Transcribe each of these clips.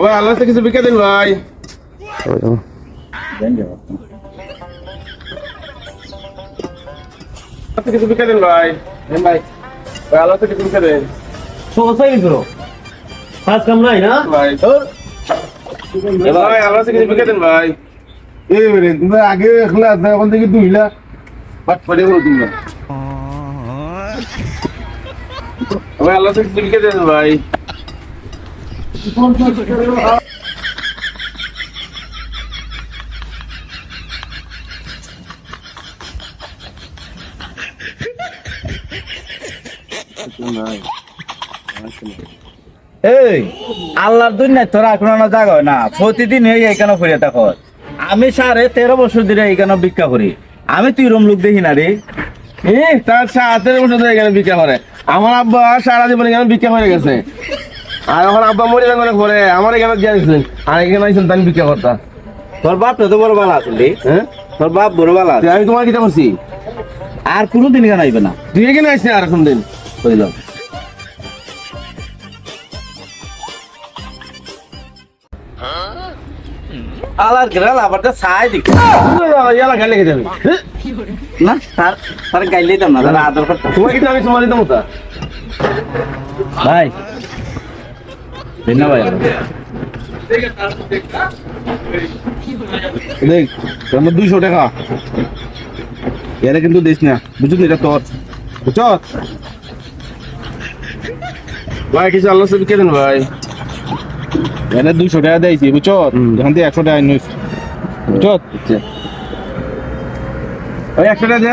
ভাই আল্লাহ থেকে কিছু বিকে দিন ভাই। কিছু বিকে দিন ভাই। ভাই ভাই আল্লাহ থেকে কিছু বিকে দেন। সোসাই করো কাজ কাম নাই না ভাই ভাই আল্লাহ থেকে কিছু বিকে দেন ভাই। এই রে তুমি আগে এখলা এখন থেকে দুইলা বাট পড়ে গেল তুমি। ভাই আল্লাহ থেকে কিছু বিকে দেন ভাই। এই আল্লাহর দুনিয়ায় তোরা কোনো জায়গা হয় না, প্রতিদিন এইখানে ফিরে থাকো। আমি 13.5 বছর ধরে এইখানে ভিক্ষা করি, আমি তুই রম লোক দেখি না রে। তার 13 বছর ধরে এখানে ভিক্ষা করে। আমার আব্বা সারা জীবন এখানে ভিক্ষা করে গেছে, আর এখন আব্বা মরে যাওয়ার পরে আমার এখানে দিয়ে গেছেন, আর এখানে আইসেন তাই ভিক্ষা করতা। তোর বাপ তো বড় বালা আসলি, হ্যাঁ তোর বাপ বড় বালা। আমি তোমার কিটা করছি? আর কোনোদিন এখানে আইবে না। তুই এখানে আসছিস আর এখন দিন বুঝলাম। আল্লাহর গেরাল আবার তো ছাই দেখি ইয়ালা গালে লেগে যাবে না, তার গাইলে দাম না, তারা আদর করতাম। তোমার কিটা আমি তোমার দিতাম ওটা ভাই ধন্যবাদ। দেখ তোমার 200 টাকা এরা কিন্তু দিস না, বুঝলি? এটা তোর বুঝছ ভাই। কিছু আল্লাহ সব কে দেন ভাই। এনে 200 টাকা দিয়েছি বুঝছো, এখান থেকে 100 টাকা নিস বুঝছো। ওই 100 টাকা দে।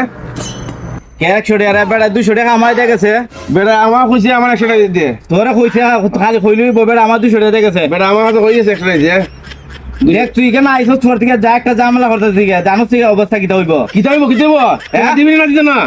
100 টাকা বেড়া 200 টাকা আমার দিয়ে গেছে। বেটা আমার খুশি, আমার 100 টাকা দিয়ে। তোরা কইছে খালি কইলি বেড়া আমার 200 টাকা দিয়ে গেছে। বেটা আমার কাছে হয়ে গেছে 100 টাকা দিয়ে। দেখ তুই কেন আইসস তোর থেকে যা একটা ঝামেলা করতে দিকে জানোস কি অবস্থা কি হইব? কি চাইবো কি চাইবো? দিবি না দিতে না।